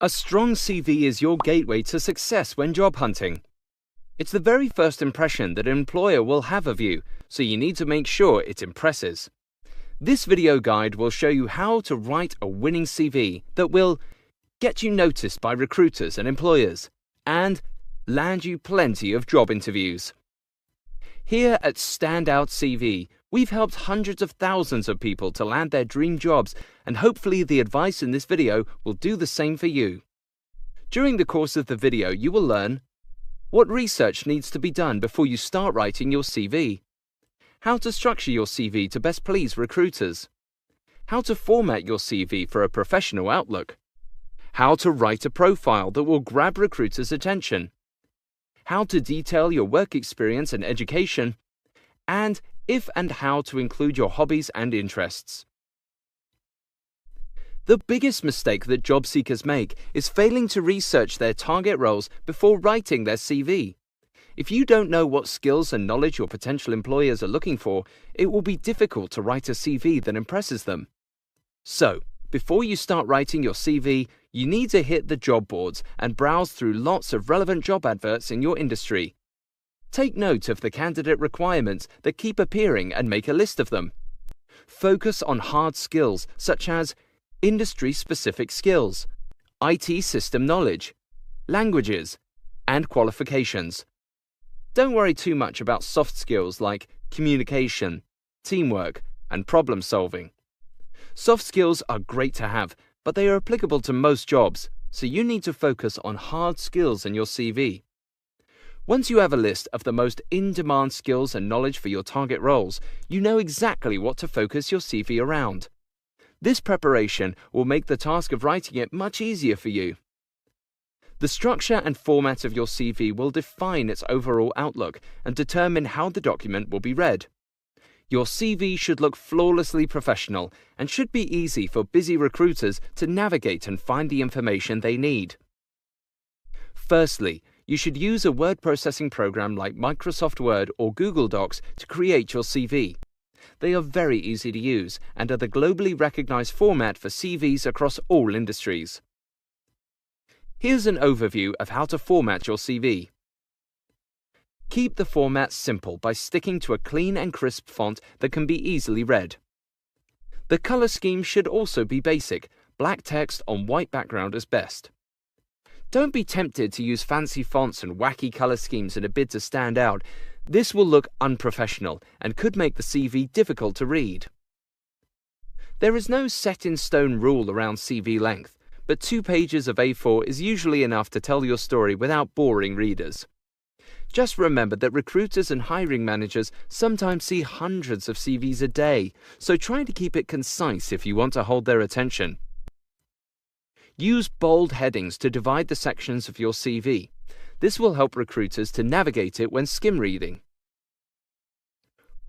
A strong CV is your gateway to success when job hunting. It's the very first impression that an employer will have of you, so you need to make sure it impresses. This video guide will show you how to write a winning CV that will get you noticed by recruiters and employers, and land you plenty of job interviews. Here at Standout CV, we've helped hundreds of thousands of people to land their dream jobs, and hopefully the advice in this video will do the same for you. During the course of the video, you will learn what research needs to be done before you start writing your CV, how to structure your CV to best please recruiters, how to format your CV for a professional outlook, how to write a profile that will grab recruiters' attention, how to detail your work experience and education, and if and how to include your hobbies and interests. The biggest mistake that job seekers make is failing to research their target roles before writing their CV. If you don't know what skills and knowledge your potential employers are looking for, it will be difficult to write a CV that impresses them. So, before you start writing your CV, you need to hit the job boards and browse through lots of relevant job adverts in your industry. Take note of the candidate requirements that keep appearing and make a list of them. Focus on hard skills such as industry-specific skills, IT system knowledge, languages, and qualifications. Don't worry too much about soft skills like communication, teamwork, and problem-solving. Soft skills are great to have, but they are applicable to most jobs, so you need to focus on hard skills in your CV. Once you have a list of the most in-demand skills and knowledge for your target roles, you know exactly what to focus your CV around. This preparation will make the task of writing it much easier for you. The structure and format of your CV will define its overall outlook and determine how the document will be read. Your CV should look flawlessly professional and should be easy for busy recruiters to navigate and find the information they need. Firstly, you should use a word processing program like Microsoft Word or Google Docs to create your CV. They are very easy to use and are the globally recognized format for CVs across all industries. Here's an overview of how to format your CV. Keep the format simple by sticking to a clean and crisp font that can be easily read. The color scheme should also be basic. Black text on white background is best. Don't be tempted to use fancy fonts and wacky color schemes in a bid to stand out. This will look unprofessional and could make the CV difficult to read. There is no set-in-stone rule around CV length, but 2 pages of A4 is usually enough to tell your story without boring readers. Just remember that recruiters and hiring managers sometimes see hundreds of CVs a day, so try to keep it concise if you want to hold their attention. Use bold headings to divide the sections of your CV. This will help recruiters to navigate it when skim reading.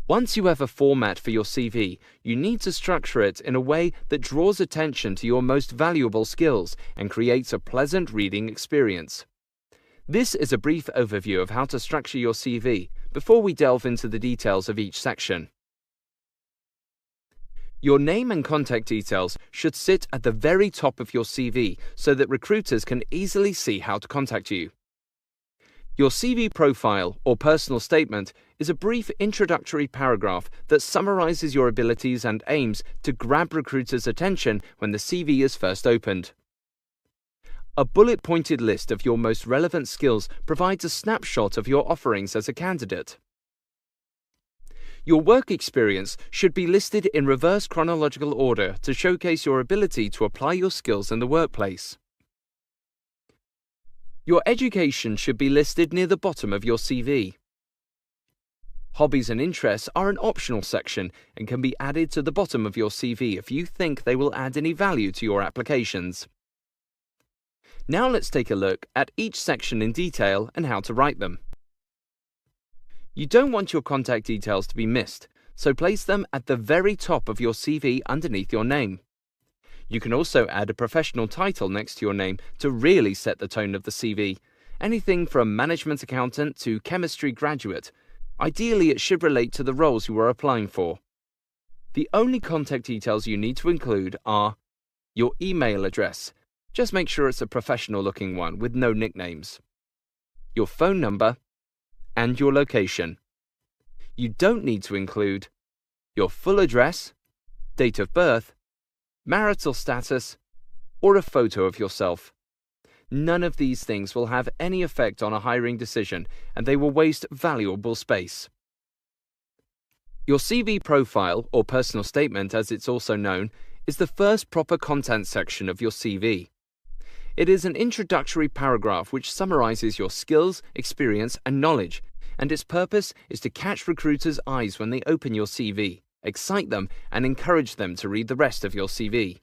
Once you have a format for your CV, you need to structure it in a way that draws attention to your most valuable skills and creates a pleasant reading experience. This is a brief overview of how to structure your CV before we delve into the details of each section. Your name and contact details should sit at the very top of your CV so that recruiters can easily see how to contact you. Your CV profile or personal statement is a brief introductory paragraph that summarizes your abilities and aims to grab recruiters' attention when the CV is first opened. A bullet-pointed list of your most relevant skills provides a snapshot of your offerings as a candidate. Your work experience should be listed in reverse chronological order to showcase your ability to apply your skills in the workplace. Your education should be listed near the bottom of your CV. Hobbies and interests are an optional section and can be added to the bottom of your CV if you think they will add any value to your applications. Now let's take a look at each section in detail and how to write them. You don't want your contact details to be missed, so place them at the very top of your CV underneath your name. You can also add a professional title next to your name to really set the tone of the CV. Anything from management accountant to chemistry graduate. Ideally, it should relate to the roles you are applying for. The only contact details you need to include are your email address, Just make sure it's a professional-looking one with no nicknames. Your phone number and your location. You don't need to include your full address, date of birth, marital status, or a photo of yourself. None of these things will have any effect on a hiring decision, and they will waste valuable space. Your CV profile, or personal statement as it's also known, is the first proper content section of your CV. It is an introductory paragraph which summarizes your skills, experience, and knowledge, and its purpose is to catch recruiters' eyes when they open your CV, excite them, and encourage them to read the rest of your CV.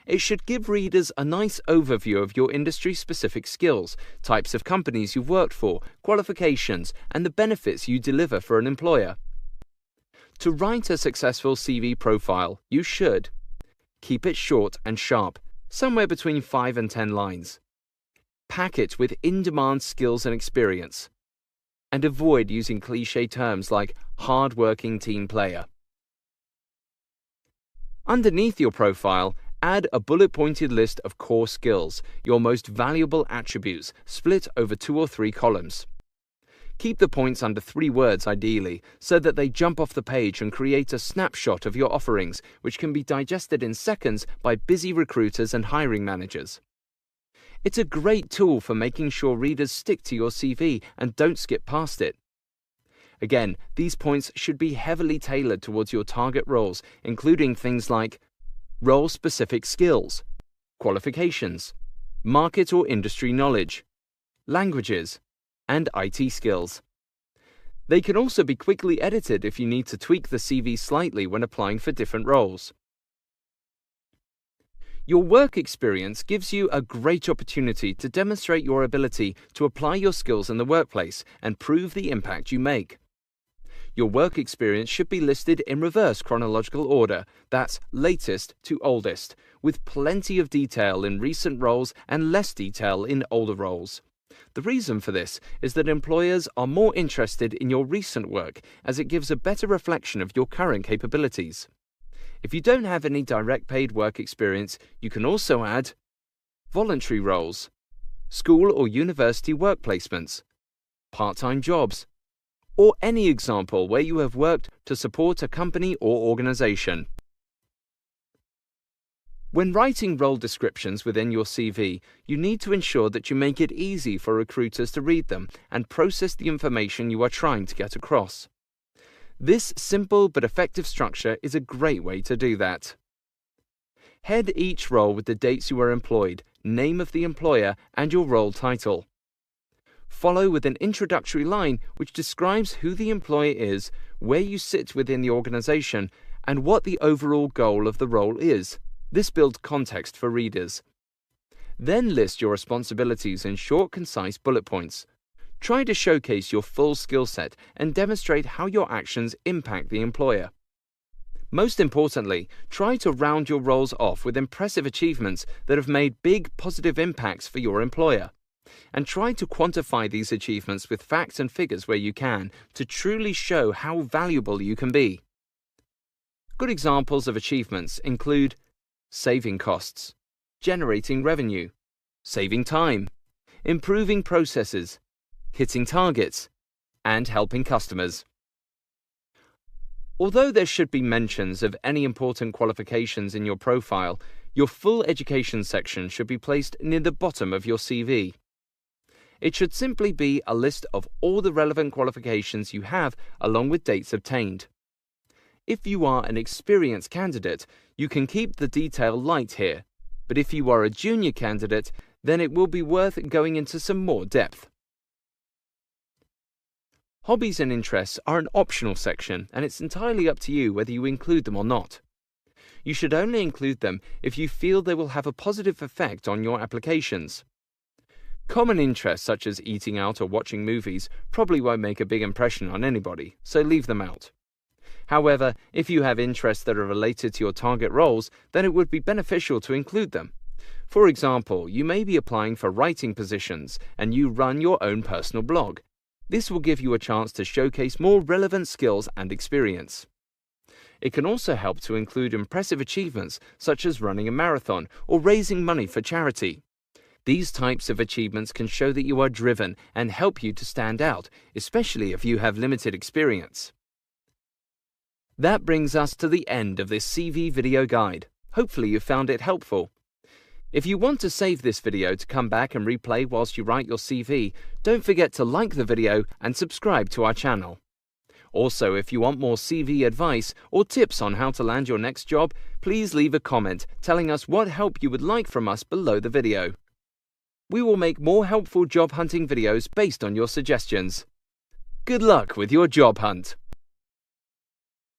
It should give readers a nice overview of your industry-specific skills, types of companies you've worked for, qualifications, and the benefits you deliver for an employer. To write a successful CV profile, you should keep it short and sharp, somewhere between 5 and 10 lines. Pack it with in-demand skills and experience. And avoid using cliché terms like hard-working team player. Underneath your profile, add a bullet-pointed list of core skills, your most valuable attributes, split over 2 or 3 columns. Keep the points under 3 words ideally, so that they jump off the page and create a snapshot of your offerings, which can be digested in seconds by busy recruiters and hiring managers. It's a great tool for making sure readers stick to your CV and don't skip past it. Again, these points should be heavily tailored towards your target roles, including things like role-specific skills, qualifications, market or industry knowledge, languages, and IT skills. They can also be quickly edited if you need to tweak the CV slightly when applying for different roles. Your work experience gives you a great opportunity to demonstrate your ability to apply your skills in the workplace and prove the impact you make. Your work experience should be listed in reverse chronological order, that's latest to oldest, with plenty of detail in recent roles and less detail in older roles. The reason for this is that employers are more interested in your recent work, as it gives a better reflection of your current capabilities. If you don't have any direct paid work experience, you can also add voluntary roles, school or university work placements, part-time jobs, or any example where you have worked to support a company or organization. When writing role descriptions within your CV, you need to ensure that you make it easy for recruiters to read them and process the information you are trying to get across. This simple but effective structure is a great way to do that. Head each role with the dates you were employed, name of the employer, and your role title. Follow with an introductory line which describes who the employer is, where you sit within the organization, and what the overall goal of the role is. This builds context for readers. Then list your responsibilities in short, concise bullet points. Try to showcase your full skill set and demonstrate how your actions impact the employer. Most importantly, try to round your roles off with impressive achievements that have made big positive impacts for your employer. And try to quantify these achievements with facts and figures where you can, to truly show how valuable you can be. Good examples of achievements include saving costs, generating revenue, saving time, improving processes, hitting targets, and helping customers. Although there should be mentions of any important qualifications in your profile, your full education section should be placed near the bottom of your CV. It should simply be a list of all the relevant qualifications you have along with dates obtained. If you are an experienced candidate, you can keep the detail light here, but if you are a junior candidate, then it will be worth going into some more depth. Hobbies and interests are an optional section, and it's entirely up to you whether you include them or not. You should only include them if you feel they will have a positive effect on your applications. Common interests such as eating out or watching movies probably won't make a big impression on anybody, so leave them out. However, if you have interests that are related to your target roles, then it would be beneficial to include them. For example, you may be applying for writing positions and you run your own personal blog. This will give you a chance to showcase more relevant skills and experience. It can also help to include impressive achievements such as running a marathon or raising money for charity. These types of achievements can show that you are driven and help you to stand out, especially if you have limited experience. That brings us to the end of this CV video guide. Hopefully you found it helpful. If you want to save this video to come back and replay whilst you write your CV, don't forget to like the video and subscribe to our channel. Also, if you want more CV advice or tips on how to land your next job, please leave a comment telling us what help you would like from us below the video. We will make more helpful job hunting videos based on your suggestions. Good luck with your job hunt!